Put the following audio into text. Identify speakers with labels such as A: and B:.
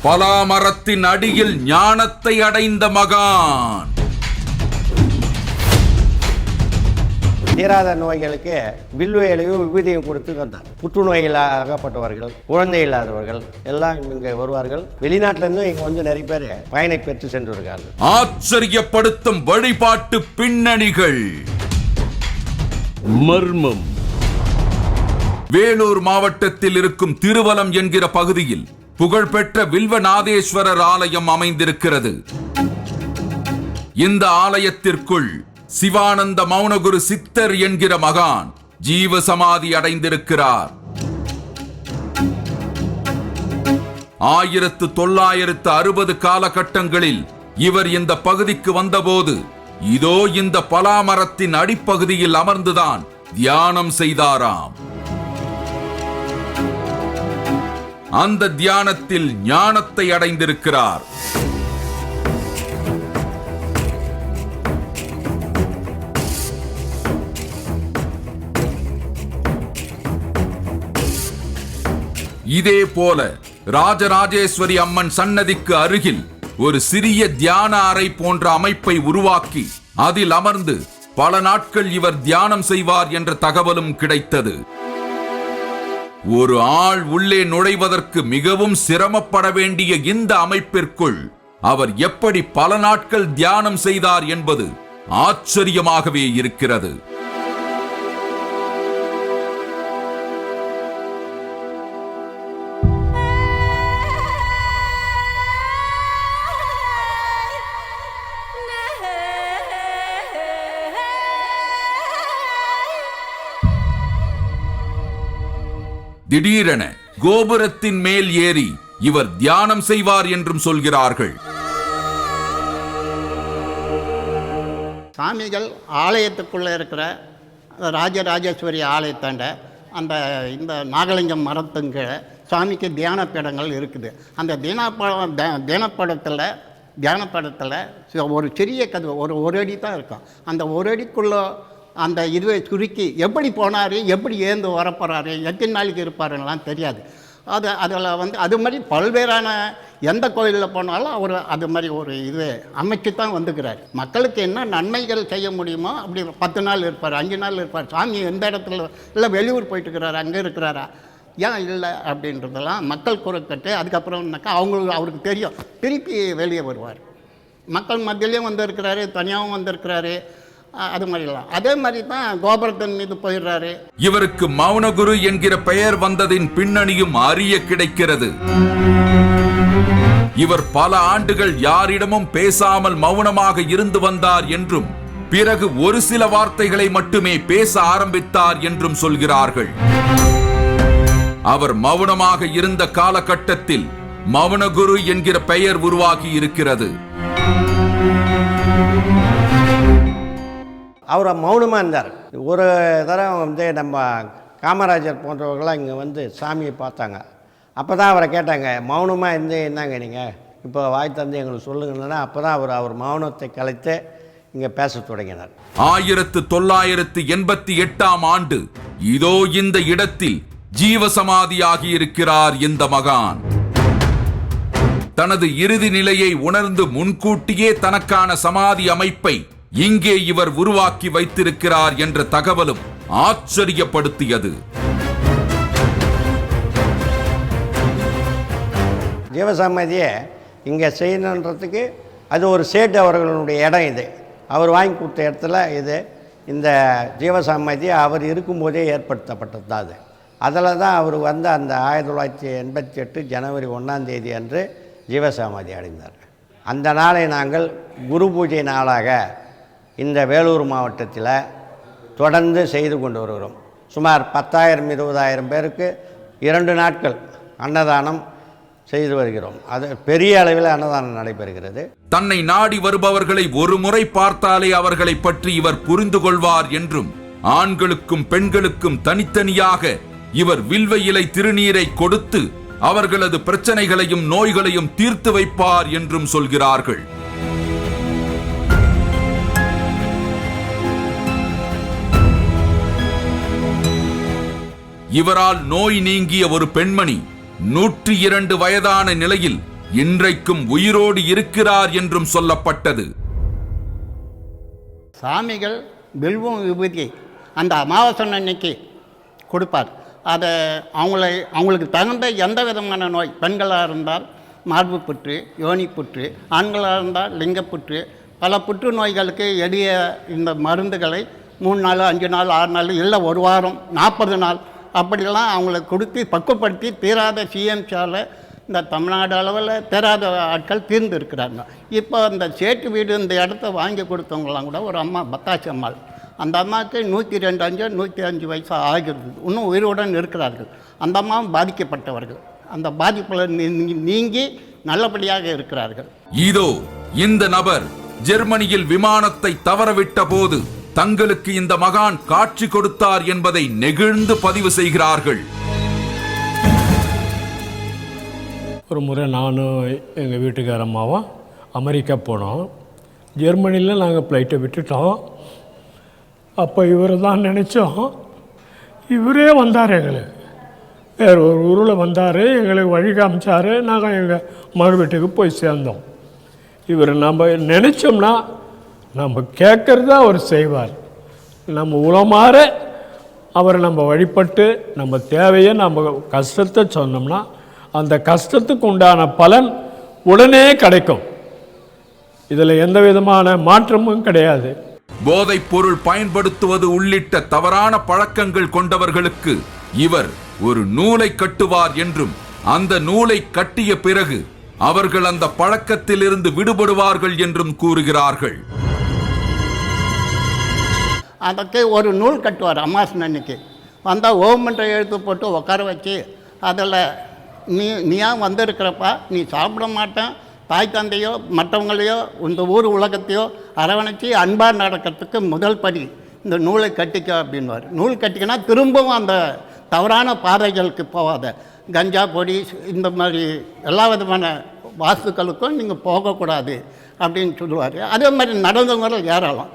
A: பலாமரத்தின் அடியில் ஞானத்தை அடைந்த மகான்.
B: தீராத நோய்களுக்கு வில்வேலையும் விபூதியும் கொடுத்து வந்தார். புற்றுநோய்கள் அகப்பட்டவர்கள், குழந்தை இல்லாதவர்கள் எல்லாம் இங்கே வருவார்கள். வெளிநாட்டிலிருந்து இங்கே வந்து நிறைய பேர் பயனை பெற்று சென்று வருகிறார்கள்.
A: ஆச்சரியப்படுத்தும் வழிபாட்டு பின்னணிகள்.
C: மர்மம்.
A: வேலூர் மாவட்டத்தில் இருக்கும் திருவலம் என்கிற பகுதியில் புகழ்பெற்ற வில்வநாதேஸ்வரர் ஆலயம் அமைந்திருக்கிறது. இந்த ஆலயத்திற்குள் சிவானந்த மௌனகுரு சித்தர் என்கிற மகான் ஜீவசமாதி அடைந்திருக்கிறார். 1960 காலகட்டங்களில் இவர் இந்த பகுதிக்கு வந்தபோது இதோ இந்த பலாமரத்தின் அடிப்பகுதியில் அமர்ந்துதான் தியானம் செய்தாராம். அந்த தியானத்தில் ஞானத்தை அடைந்திருக்கிறார். இதே போல ராஜராஜேஸ்வரி அம்மன் சன்னதிக்கு அருகில் ஒரு சிறிய தியான அறை போன்ற அமைப்பை உருவாக்கி அதில் அமர்ந்து பல நாட்கள் இவர் தியானம் செய்வார் என்ற தகவலும் கிடைத்தது. ஒரு ஆள் உள்ளே நுழைவதற்கு மிகவும் சிரமப்பட வேண்டிய இந்த அமைப்பிற்குள் அவர் எப்படி பல நாட்கள் தியானம் செய்தார் என்பது ஆச்சரியமாகவே இருக்கிறது. திடீரென கோபுரத்தின் மேல் ஏறி இவர் தியானம் செய்வார் என்றும் சொல்கிறார்கள்.
D: சாமிகள் ஆலயத்துக்குள்ள இருக்கிற ராஜராஜேஸ்வரி ஆலயத்தாண்ட இந்த நாகலிங்கம் மரத்துங்க சாமிக்கு தியான பீடங்கள் இருக்குது. அந்த தியானப்படத்தில் ஒரு சிறிய கதவு ஒரு அடி தான் இருக்கும். அந்த ஒரு அடிக்குள்ளே அந்த இதுவை சுருக்கி எப்படி போனார், எப்படி ஏந்து வரப்போகிறாரு, எத்தனை நாளைக்கு இருப்பாருன்னெலாம் தெரியாது. அதில் அது மாதிரி பல்வேறான எந்த கோயிலில் போனாலும் அவர் அது மாதிரி ஒரு இது அமைச்சு தான் வந்துக்கிறார். மக்களுக்கு என்ன நன்மைகள் செய்ய முடியுமோ அப்படி 10 நாள் இருப்பார், 5 நாள் இருப்பார். சாமி எந்த இடத்துல இல்லை வெளியூர் போயிட்டு இருக்கிறாரு, அங்கே இருக்கிறாரா, ஏன் இல்லை அப்படின்றதெல்லாம் மக்கள் குறைக்கட்டு. அதுக்கப்புறம்னாக்கா அவருக்கு தெரியும், திருப்பி வெளியே வருவார். மக்கள் மத்தியிலையும் வந்திருக்கிறாரு, தனியாகவும் வந்திருக்கிறாரு. அது மாதிரிலாம் அதே மாதிரி தான் கோபுரத்தின் மீது போயிடுறாரு.
A: இவருக்கு மௌனகுரு என்கிற பெயர் வந்ததின் பின்னணியும் அறிய கிடைக்கிறது. இவர் பல ஆண்டுகள் யாரிடமும் பேசாமல் மௌனமாக இருந்து வந்தார் என்றும் பிறகு ஒரு சில வார்த்தைகளை மட்டுமே பேச ஆரம்பித்தார் என்றும் சொல்கிறார்கள். அவர் மௌனமாக இருந்த காலகட்டத்தில் மௌனகுரு என்கிற பெயர் உருவாகி இருக்கிறது.
B: அவர் மௌனமாக இருந்தார். ஒரு தரம் நம்ம காமராஜர் போன்றவர்களாம் இங்கே வந்து சாமியை பார்த்தாங்க. அப்போ தான் அவரை கேட்டாங்க, மௌனமாக இருந்து என்னங்க நீங்கள் இப்போ வாய் தந்து எங்களுக்கு சொல்லுங்கன்னா. அப்போ தான் அவர் மௌனத்தை கலைத்து இங்கே பேச தொடங்கினார்.
A: 1988ஆம் ஆண்டு இதோ இந்த இடத்தில் ஜீவசமாதியாகி இருக்கிறார் இந்த மகான். தனது இறுதி நிலையை உணர்ந்து முன்கூட்டியே தனக்கான சமாதி அமைப்பை இங்கே இவர் உருவாக்கி வைத்திருக்கிறார் என்ற தகவலும் ஆச்சரியப்படுத்தியது.
B: ஜீவசமாதியை இங்கே செய்யணுன்றதுக்கு அது ஒரு சேட்டு அவர்களுடைய இடம். இது அவர் வாங்கி கொடுத்த இடத்துல இந்த ஜீவசமாதி அவர் இருக்கும்போதே ஏற்படுத்தப்பட்டது தான். அதில் தான் அவர் வந்து அந்த 1988 ஜனவரி 1ஆம் தேதி அன்று ஜீவசமாதி அடைந்தார். அந்த நாளை நாங்கள் குரு பூஜை நாளாக இந்த வேலூர் மாவட்டத்தில் தொடர்ந்து செய்து கொண்டு வருகிறோம். சுமார் 10,000-20,000 பேருக்கு 2 நாட்கள் அன்னதானம் செய்து வருகிறோம். அது பெரிய அளவில் அன்னதானம் நடைபெறுகிறது.
A: தன்னை நாடி வருபவர்களை ஒரு முறை பார்த்தாலே அவர்களை பற்றி இவர் புரிந்து கொள்வார் என்றும் ஆண்களுக்கும் பெண்களுக்கும் தனித்தனியாக இவர் வில்வ இலை திருநீரை கொடுத்து அவர்களது பிரச்சனைகளையும் நோய்களையும் தீர்த்து வைப்பார் என்றும் சொல்கிறார்கள். இவரால் நோய் நீங்கிய ஒரு பெண்மணி 102 வயதான நிலையில் இன்றைக்கும் உயிரோடு இருக்கிறார் என்றும் சொல்லப்பட்டது.
D: சாமிகள் வில்வம் விபூதி அந்த அமாவாசை அன்னைக்கு கொடுப்பார். அதை அவங்களுக்கு தகுந்த எந்த விதமான நோய், பெண்களாக இருந்தால் மார்பு புற்று, யோனி புற்று, ஆண்களாக இருந்தால் லிங்கப்புற்று, பல புற்றுநோய்களுக்கு எளிய இந்த மருந்துகளை 3 நாள் 5 நாள் 6 நாள் இல்லை 1 வாரம் 40 நாள் அப்படிலாம் அவங்களுக்கு கொடுத்து பக்குவப்படுத்தி தீராத சிஎம்சியால் இந்த தமிழ்நாடு அளவில் தீராத ஆட்கள் தீர்ந்து இருக்கிறாங்க. இப்போ அந்த சேட்டு வீடு இந்த இடத்த வாங்கி கொடுத்தவங்களாம் கூட ஒரு அம்மா பத்தாச்சி அம்மாள், அந்த அம்மாவுக்கு 102 105 வயசு ஆகிறது, இன்னும் உயிருடன் இருக்கிறார்கள். அந்த அம்மாவும் பாதிக்கப்பட்டவர்கள், அந்த பாதிப்பில் நீங்கி நல்லபடியாக இருக்கிறார்கள்.
A: இதோ இந்த நபர் ஜெர்மனியில் விமானத்தை தவறவிட்ட போது தங்களுக்கு இந்த மகான் காட்சி கொடுத்தார் என்பதை நெகிழ்ந்து பதிவு செய்கிறார்கள்.
C: ஒரு முறை நானும் எங்கள் வீட்டுக்கார அம்மாவும் அமெரிக்கா போனோம். ஜெர்மனியில் நாங்கள் ஃப்ளைட்டை விட்டுட்டோம். அப்போ இவரை தான் நினச்சோம். இவரே வந்தார், எங்களுக்கு வேறு ஒரு ஊரில் வந்தார், எங்களுக்கு வழி காமிச்சார். நாங்கள் எங்கள் மக வீட்டுக்கு போய் சேர்ந்தோம். இவர் நம்ம நினச்சோம்னா நம்ம கேட்குறத அவர் செய்வார். நம்ம உளமாற அவரை நம்ம வழிபட்டு நம்ம தேவையை நம்ம கஷ்டத்தை சொன்னோம்னா அந்த கஷ்டத்துக்கு உண்டான பலன் உடனே கிடைக்கும். இதில் எந்த விதமான மாற்றமும் கிடையாது.
A: போதைப் பொருள் பயன்படுத்துவது உள்ளிட்ட தவறான பழக்கங்கள் கொண்டவர்களுக்கு இவர் ஒரு நூலை கட்டுவார் என்றும், அந்த நூலை கட்டிய பிறகு அவர்கள் அந்த பழக்கத்திலிருந்து விடுபடுவார்கள் என்றும் கூறுகிறார்கள்.
D: அதுக்கு ஒரு நூல் கட்டுவார். அமாவாசை அன்னைக்கு வந்தால் ஓமன்ற எழுத்து போட்டு உட்கார வச்சு அதில் நீயா வந்திருக்கிறப்பா, நீ சாப்பிட மாட்டேன், தாய் தந்தையோ மற்றவங்களையோ இந்த ஊர் உலகத்தையோ அரவணைச்சி அன்பாக நடக்கிறதுக்கு முதல் படி இந்த நூலை கட்டிக்க அப்படின்வார். நூல் கட்டிக்கனா திரும்பவும் அந்த தவறான பாதைகளுக்கு போகாத, கஞ்சா பொடி இந்த மாதிரி எல்லா விதமான வாஸ்துக்களுக்கும் நீங்கள் போகக்கூடாது அப்படின்னு சொல்லுவார். அதே மாதிரி நடந்தவங்க ஏராளம்.